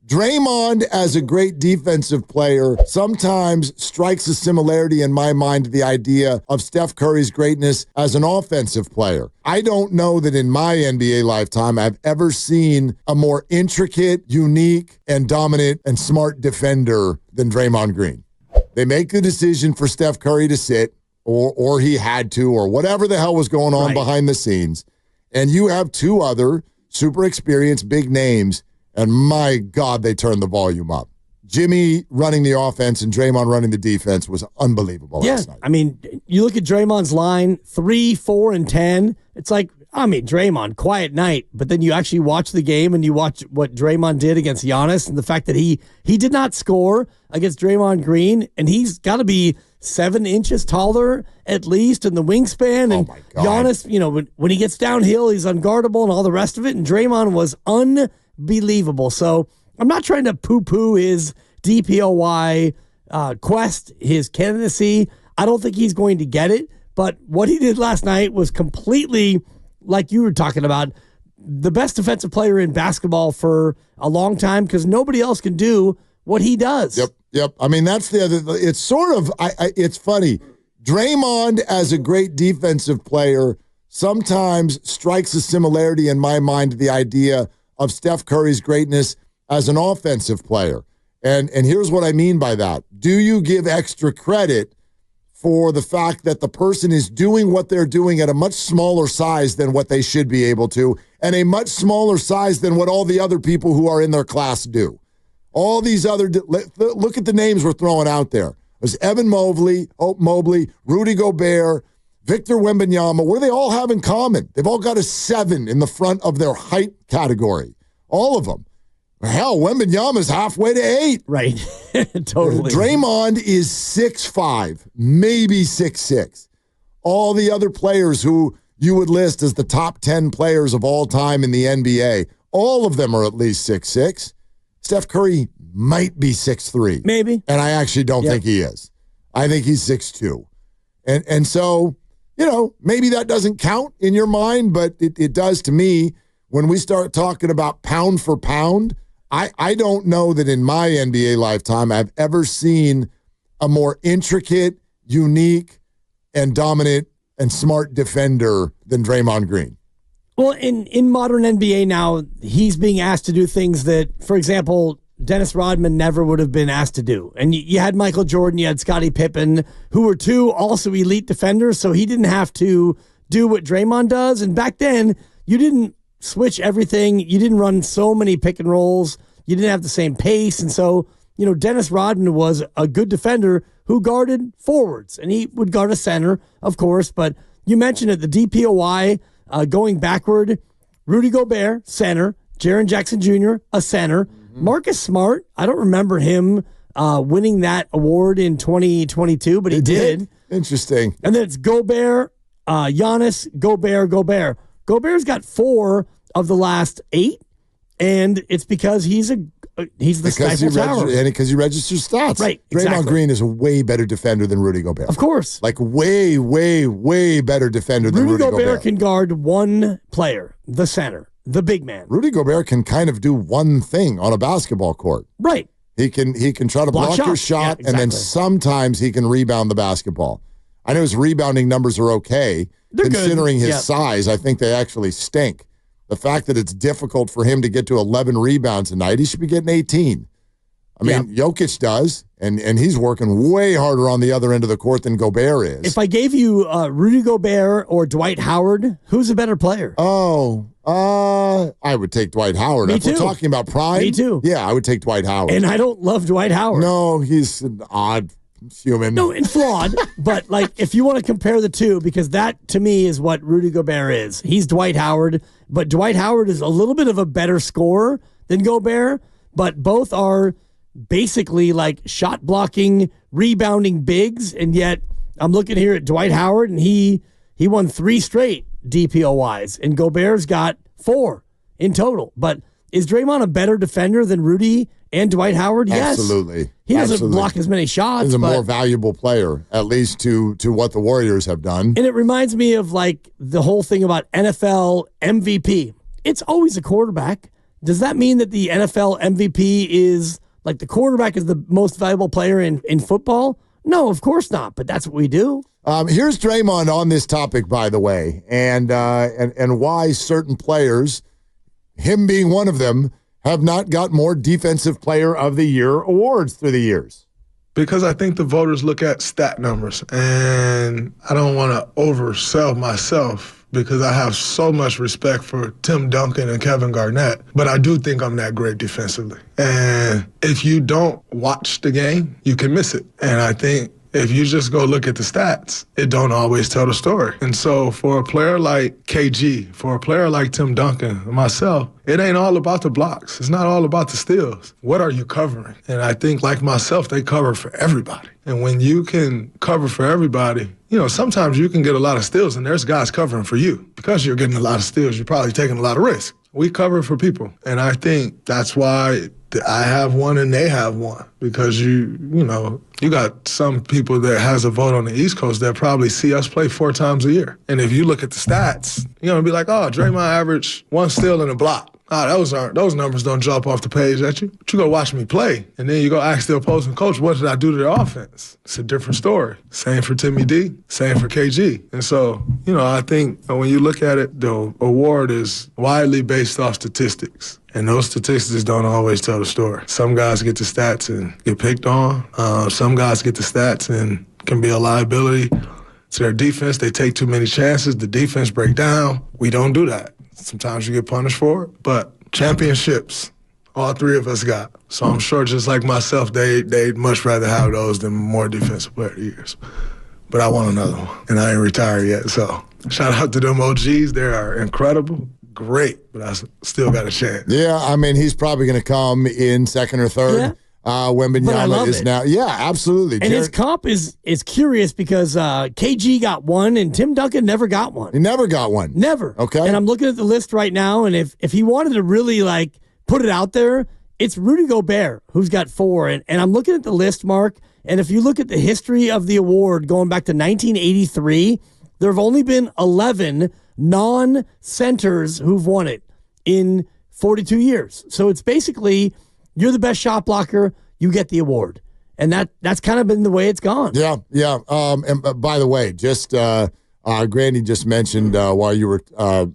Draymond, as a great defensive player, sometimes strikes a similarity in my mind to the idea of Steph Curry's greatness as an offensive player. I don't know that in my NBA lifetime I've ever seen a more intricate, unique, and dominant and smart defender than Draymond Green. They make the decision for Steph Curry to sit, or he had to, or whatever the hell was going on behind the scenes. And you have two other super experienced big names, and my God, they turned the volume up. Jimmy running the offense and Draymond running the defense was unbelievable last night. I mean, you look at Draymond's line, 3, 4, and 10. It's like, I mean, Draymond, quiet night. But then you actually watch the game and you watch what Draymond did against Giannis and the fact that he did not score against Draymond Green, and he's got to be 7 inches taller at least in the wingspan. And my God. Giannis, you know, when he gets downhill, he's unguardable and all the rest of it. And Draymond was unbelievable. So I'm not trying to poo-poo his DPOY quest, his candidacy. I don't think he's going to get it. But what he did last night was completely, like you were talking about, the best defensive player in basketball for a long time because nobody else can do what he does. Yep. I mean, that's the other. It's sort of, it's funny. Draymond, as a great defensive player, sometimes strikes a similarity in my mind to the idea of Steph Curry's greatness as an offensive player. And here's what I mean by that. Do you give extra credit for the fact that the person is doing what they're doing at a much smaller size than what they should be able to, and a much smaller size than what all the other people who are in their class do? All these other, look at the names we're throwing out there. There's Evan Mobley, Rudy Gobert, Victor Wembanyama. What do they all have in common? They've all got a 7 in the front of their height category. All of them. Hell, Wembanyama's halfway to 8. Right. Totally. Draymond is 6'5", maybe 6'6". All the other players who you would list as the top 10 players of all time in the NBA, all of them are at least 6'6". Steph Curry might be 6'3". Maybe. And I actually don't think he is. I think he's 6'2". And so, you know, maybe that doesn't count in your mind, but it does to me. When we start talking about pound for pound, I don't know that in my NBA lifetime I've ever seen a more intricate, unique, and dominant and smart defender than Draymond Green. Well, in modern NBA now, he's being asked to do things that, for example, Dennis Rodman never would have been asked to do. And you had Michael Jordan, you had Scottie Pippen, who were two also elite defenders, so he didn't have to do what Draymond does. And back then, you didn't switch everything. You didn't run so many pick and rolls. You didn't have the same pace. And so, you know, Dennis Rodman was a good defender who guarded forwards. And he would guard a center, of course. But you mentioned it, the DPOY going backward. Rudy Gobert, center. Jaren Jackson Jr., a center. Mm-hmm. Marcus Smart, I don't remember him winning that award in 2022, but he did. Interesting. And then it's Gobert, Giannis, Gobert. Gobert's got 4 of the last 8, and it's because he's the Stifle Tower. And because he registers stats. Right, Draymond exactly. Green is a way better defender than Rudy Gobert. Of course. Like way, way, way better defender than Rudy Gobert. Rudy Gobert can guard one player, the center, the big man. Rudy Gobert can kind of do one thing on a basketball court. Right. He can try to block your shot, and then sometimes he can rebound the basketball. I know his rebounding numbers are okay. They're considering good. his size, I think they actually stink. The fact that it's difficult for him to get to 11 rebounds a night, he should be getting 18. I mean, Jokic does, and he's working way harder on the other end of the court than Gobert is. If I gave you Rudy Gobert or Dwight Howard, who's a better player? I would take Dwight Howard. If we're talking about prime, me too. Yeah, I would take Dwight Howard. And I don't love Dwight Howard. No, he's an odd human. No, and flawed. But like, if you want to compare the two, because that to me is what Rudy Gobert is. He's Dwight Howard, but Dwight Howard is a little bit of a better scorer than Gobert. But both are basically like shot blocking, rebounding bigs, and yet I'm looking here at Dwight Howard, and he won 3 straight DPOYs, and Gobert's got 4 in total. But is Draymond a better defender than Rudy and Dwight Howard? Yes. Absolutely. He doesn't block as many shots. He's a more valuable player, at least to what the Warriors have done. And it reminds me of like the whole thing about NFL MVP. It's always a quarterback. does that mean that the NFL MVP is like the quarterback is the most valuable player in football? No, of course not. But that's what we do. Here's Draymond on this topic, by the way, and why certain players, him being one of them, have not got more Defensive Player of the Year awards through the years. Because I think the voters look at stat numbers, and I don't want to oversell myself because I have so much respect for Tim Duncan and Kevin Garnett, but I do think I'm that great defensively. And if you don't watch the game, you can miss it. And I think if you just go look at the stats, it don't always tell the story. And so for a player like KG, for a player like Tim Duncan, myself, it ain't all about the blocks. It's not all about the steals. What are you covering? And I think, like myself, they cover for everybody. And when you can cover for everybody, you know, sometimes you can get a lot of steals and there's guys covering for you. Because you're getting a lot of steals, you're probably taking a lot of risks. We cover for people. And I think that's why I have one and they have one. Because you got some people that has a vote on the East Coast that probably see us play 4 times a year. And if you look at the stats, you're going to be like, oh, Draymond averaged 1 steal and a block. Those numbers don't jump off the page at you. But you go watch me play, and then you go ask the opposing coach, what did I do to their offense? It's a different story. Same for Timmy D, same for KG. And so, I think when you look at it, the award is widely based off statistics. And those statistics don't always tell the story. Some guys get the stats and get picked on. Some guys get the stats and can be a liability to their defense. They take too many chances. The defense break down. We don't do that. Sometimes you get punished for it. But championships, all 3 of us got. So I'm sure just like myself, they'd much rather have those than more Defensive Player of the Years. But I want another one, and I ain't retired yet. So shout out to them OGs. They are incredible. Great, but I still got a chance. Yeah, I mean, he's probably going to come in second or third. Yeah. Wembanyama is now. Yeah, absolutely. And his comp is curious because KG got 1 and Tim Duncan never got 1. He never got 1. Never. Okay. And I'm looking at the list right now, and if he wanted to really put it out there, it's Rudy Gobert who's got 4. And I'm looking at the list, Mark, and if you look at the history of the award going back to 1983, there have only been 11 non-centers who've won it in 42 years. So it's basically you're the best shot blocker, you get the award. And that's kind of been the way it's gone. Yeah. And by the way, just Grandy just mentioned while you were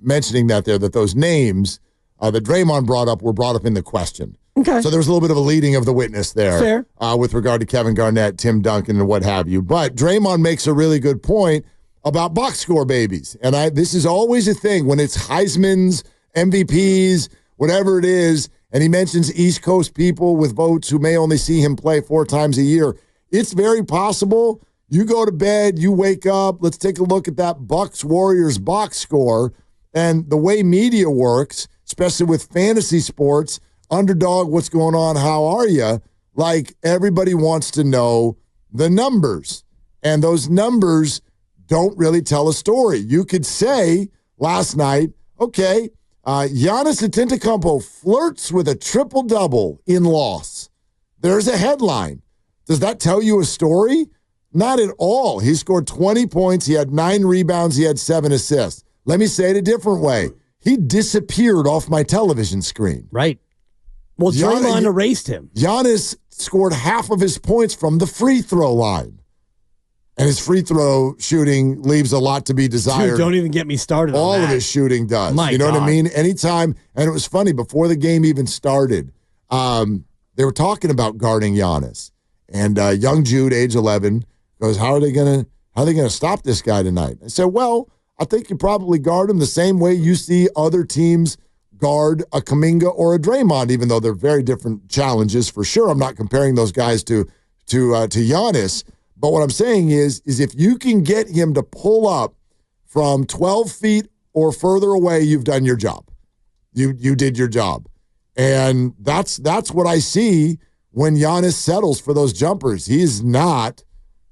mentioning that those names that Draymond brought up were brought up in the question. Okay. So there was a little bit of a leading of the witness there. Fair. With regard to Kevin Garnett, Tim Duncan, and what have you. But Draymond makes a really good point about box score babies. And this is always a thing when it's Heisman's, MVPs, whatever it is, and he mentions East Coast people with votes who may only see him play 4 times a year. It's very possible you go to bed, you wake up, let's take a look at that Bucks-Warriors box score, and the way media works, especially with fantasy sports, underdog, what's going on, how are you? Like, everybody wants to know the numbers. And those numbers don't really tell a story. You could say last night, okay, Giannis Antetokounmpo flirts with a triple-double in loss. There's a headline. Does that tell you a story? Not at all. He scored 20 points. He had 9 rebounds. He had 7 assists. Let me say it a different way. He disappeared off my television screen. Right. Well, Draymond erased him. Giannis scored half of his points from the free throw line. And his free throw shooting leaves a lot to be desired. Dude, don't even get me started All on that. of his shooting does. My you know God. what I mean? Anytime. And it was funny, before the game even started, they were talking about guarding Giannis. And young Jude, age 11, goes, how are they going to stop this guy tonight? I said, well, I think you probably guard him the same way you see other teams guard a Kuminga or a Draymond, even though they're very different challenges for sure. I'm not comparing those guys to Giannis. But what I'm saying is if you can get him to pull up from 12 feet or further away, you've done your job. You did your job. And that's what I see when Giannis settles for those jumpers. He's not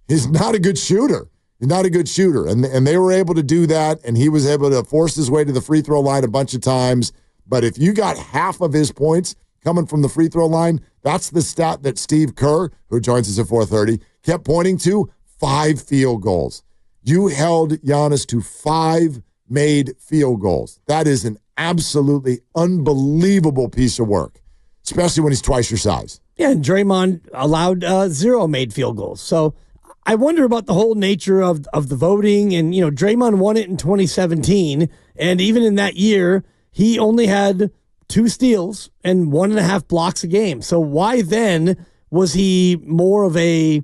a good shooter. He's not a good shooter. And they were able to do that, and he was able to force his way to the free throw line a bunch of times. But if you got half of his points coming from the free throw line, that's the stat that Steve Kerr, who joins us at 4:30, kept pointing to, 5 field goals. You held Giannis to 5 made field goals. That is an absolutely unbelievable piece of work, especially when he's twice your size. Yeah, and Draymond allowed 0 made field goals. So I wonder about the whole nature of the voting. And, Draymond won it in 2017. And even in that year, he only had 2 steals and 1.5 blocks a game. So why then was he more of a,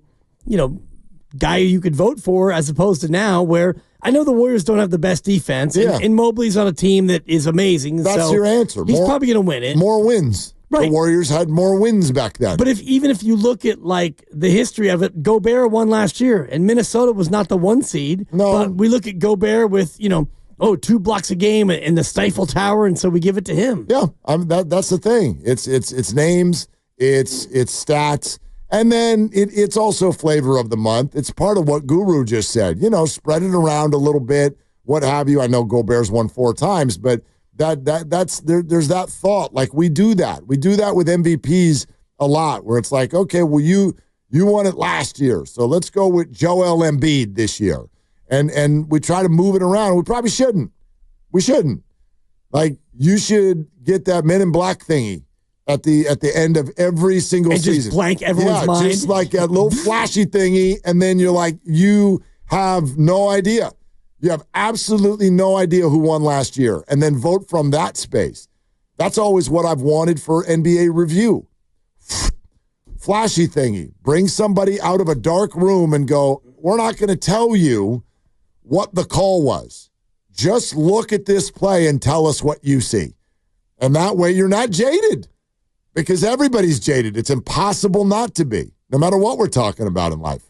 guy you could vote for as opposed to now where I know the Warriors don't have the best defense and Mobley's on a team that is amazing. That's your answer. He's probably going to win it. More wins. Right. The Warriors had more wins back then. But even if you look at the history of it, Gobert won last year and Minnesota was not the 1 seed. No. But we look at Gobert with, 2 blocks a game in the Stifle Tower, and so we give it to him. Yeah, that's the thing. It's names, it's stats. And then it's also flavor of the month. It's part of what Guru just said. Spread it around a little bit, what have you. I know Gobert's won 4 times, but that's there's that thought. Like we do that. We do that with MVPs a lot, where it's like, okay, well you won it last year, so let's go with Joel Embiid this year, and we try to move it around. We probably shouldn't. We shouldn't. Like you should get that Men in Black thingy at the end of every single season. Just blank everyone's mind. Just like that little flashy thingy, and then you're like, you have no idea. You have absolutely no idea who won last year, and then vote from that space. That's always what I've wanted for NBA review. Flashy thingy. Bring somebody out of a dark room and go, we're not going to tell you what the call was. Just look at this play and tell us what you see. And that way you're not jaded. Because everybody's jaded. It's impossible not to be, no matter what we're talking about in life.